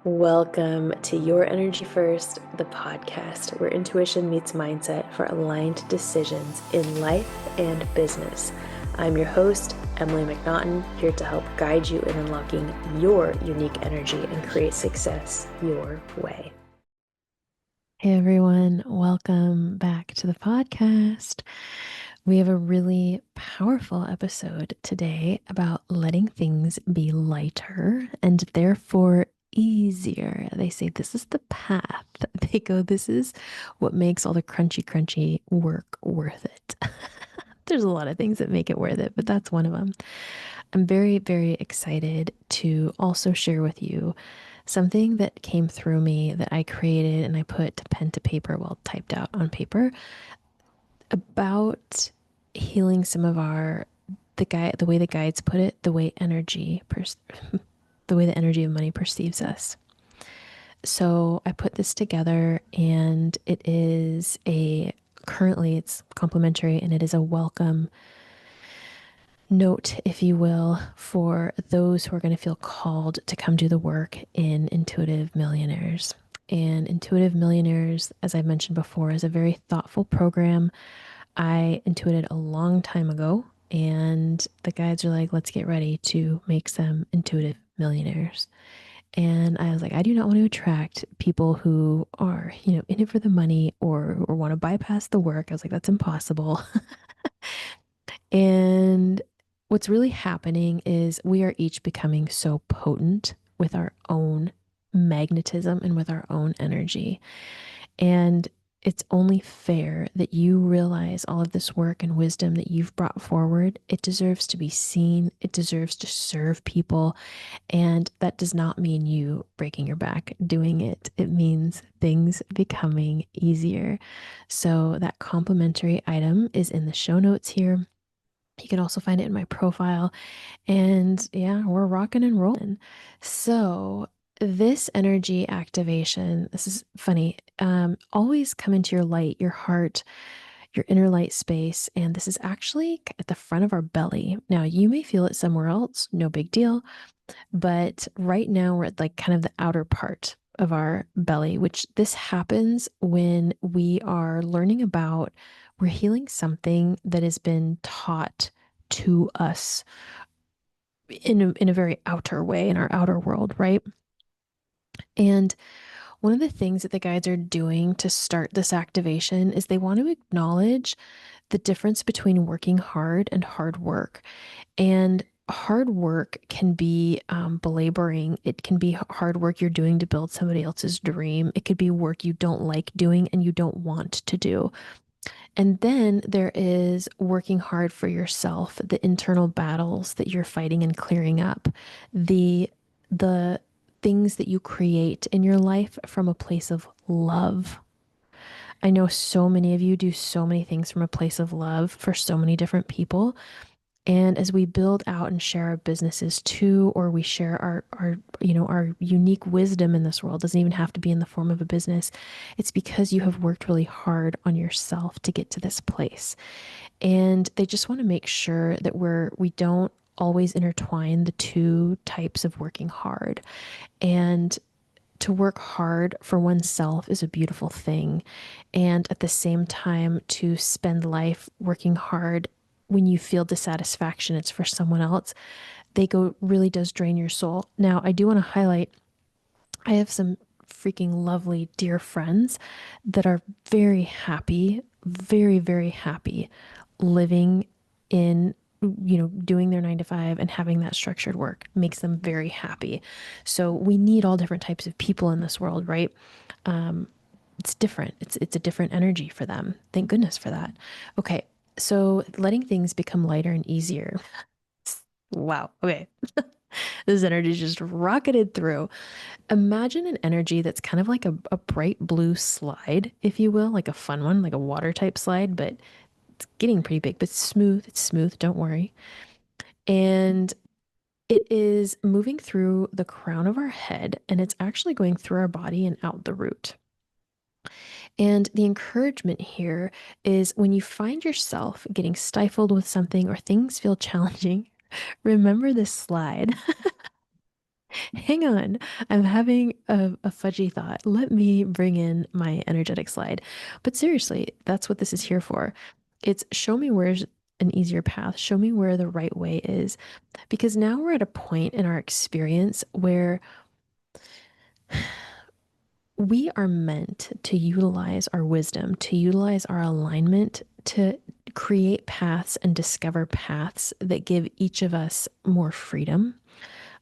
Welcome to Your Energy First, the podcast where intuition meets mindset for aligned decisions in life and business. I'm your host, Emily McNaughton, here to help guide you in unlocking your unique energy and create success your way. Hey everyone, welcome back to the podcast. We have a really powerful episode today about letting things be lighter and therefore easier. They say this is the path. They go, this is what makes all the crunchy work worth it. There's a lot of things that make it worth it, but that's one of them. I'm very excited to also share with you something that came through me that I created and I put pen to paper, well, typed out on paper about healing some of the way the guides put it, the way the way the energy of money perceives us. So I put this together and currently it's complimentary and it is a welcome note, if you will, for those who are going to feel called to come do the work in Intuitive Millionaires. And Intuitive Millionaires, as I mentioned before, is a very thoughtful program I intuited a long time ago. And the guides are like, let's get ready to make some intuitive millionaires. And I was like, I do not want to attract people who are, in it for the money or want to bypass the work. I was like, that's impossible. And what's really happening is we are each becoming so potent with our own magnetism and with our own energy. And it's only fair that you realize all of this work and wisdom that you've brought forward. It deserves to be seen. It deserves to serve people. And that does not mean you breaking your back doing it. It means things becoming easier. So that complimentary item is in the show notes here. You can also find it in my profile. And yeah, we're rocking and rolling. So, this energy activation, this is funny. Always come into your light, your heart, your inner light space. And this is actually at the front of our belly. Now, you may feel it somewhere else, no big deal. But right now, we're at like kind of the outer part of our belly, which this happens when we are learning about, we're healing something that has been taught to us in a very outer way in our outer world, right? And one of the things that the guides are doing to start this activation is they want to acknowledge the difference between working hard and hard work. And hard work can be belaboring. It can be hard work you're doing to build somebody else's dream. It could be work you don't like doing and you don't want to do. And then there is working hard for yourself, the internal battles that you're fighting and clearing up, the things that you create in your life from a place of love. I know so many of you do so many things from a place of love for so many different people. And as we build out and share our businesses too, or we share our unique wisdom in this world, doesn't even have to be in the form of a business. It's because you have worked really hard on yourself to get to this place. And they just want to make sure that we don't always intertwine the two types of working hard. And to work hard for oneself is a beautiful thing. And at the same time, to spend life working hard when you feel dissatisfaction, it's for someone else. They go really does drain your soul. Now, I do want to highlight, I have some freaking lovely dear friends that are very happy, very happy living in doing their 9 to 5 and having that structured work makes them very happy. So we need all different types of people in this world, right? It's different. It's a different energy for them. Thank goodness for that. Okay, so letting things become lighter and easier. Wow. Okay. This energy just rocketed through. Imagine an energy that's kind of like a bright blue slide, if you will, like a fun one, like a water type slide, but it's getting pretty big, but smooth. It's smooth. Don't worry. And it is moving through the crown of our head and it's actually going through our body and out the root. And the encouragement here is when you find yourself getting stifled with something or things feel challenging, remember this slide. Hang on. I'm having a fudgy thought. Let me bring in my energetic slide. But seriously, that's what this is here for. It's show me where's an easier path. Show me where the right way is. Because now we're at a point in our experience where we are meant to utilize our wisdom, to utilize our alignment to create paths and discover paths that give each of us more freedom,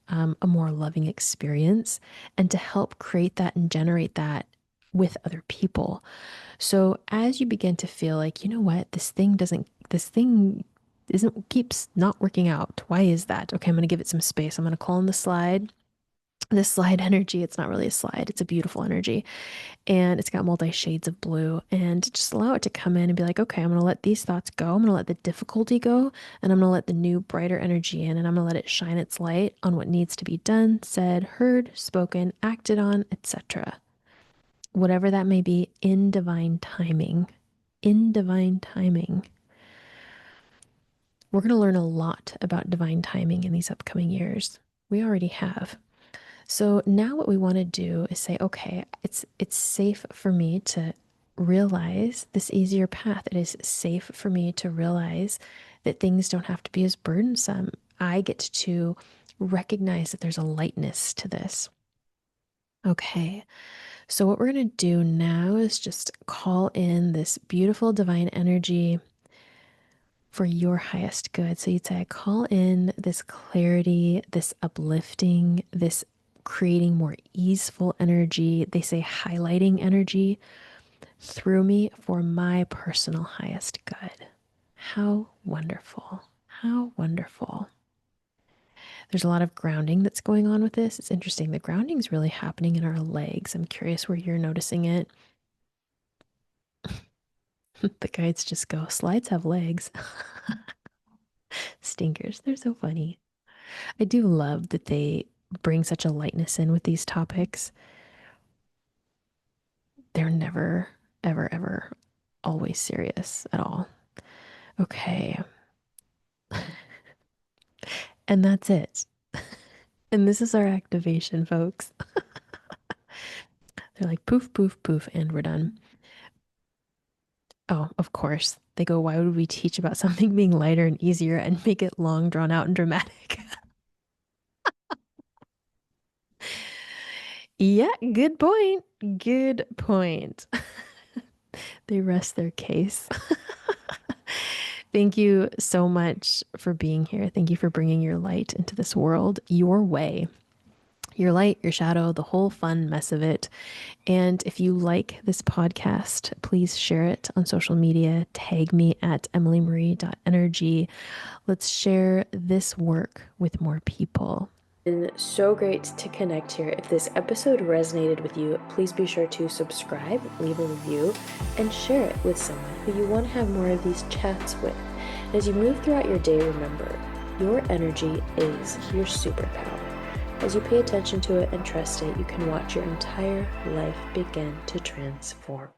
a more loving experience, and to help create that and generate that with other people. So as you begin to feel like, you know what, this thing isn't keeps not working out. Why is that? Okay, I'm going to give it some space. I'm going to call in the slide. This slide energy, it's not really a slide, it's a beautiful energy. And it's got multi shades of blue. And just allow it to come in and be like, okay, I'm going to let these thoughts go. I'm going to let the difficulty go. And I'm going to let the new, brighter energy in. And I'm going to let it shine its light on what needs to be done, said, heard, spoken, acted on, etc. Whatever that may be, in divine timing. In divine timing. We're going to learn a lot about divine timing in these upcoming years. We already have. So now what we want to do is say, okay, it's safe for me to realize this easier path. It is safe for me to realize that things don't have to be as burdensome. I get to recognize that there's a lightness to this. Okay. So what we're going to do now is just call in this beautiful divine energy for your highest good. So you'd say, I call in this clarity, this uplifting, this creating more easeful energy. They say highlighting energy through me for my personal highest good. How wonderful. How wonderful. There's a lot of grounding that's going on with this. It's interesting. The grounding is really happening in our legs. I'm curious where you're noticing it. The guides just go, slides have legs. Stinkers. They're so funny. I do love that they bring such a lightness in with these topics. They're never, ever, ever always serious at all. Okay. And that's it. And this is our activation, folks. They're like poof, poof, poof, and we're done. Oh, of course. They go, why would we teach about something being lighter and easier and make it long, drawn out, and dramatic? Yeah, good point. Good point. They rest their case. Thank you so much for being here. Thank you for bringing your light into this world your way. Your light, your shadow, the whole fun mess of it. And if you like this podcast, please share it on social media. Tag me at emilymarie.energy. Let's share this work with more people. It's so great to connect here. If this episode resonated with you, please be sure to subscribe, leave a review, and share it with someone who you want to have more of these chats with. And as you move throughout your day, remember, your energy is your superpower. As you pay attention to it and trust it, you can watch your entire life begin to transform.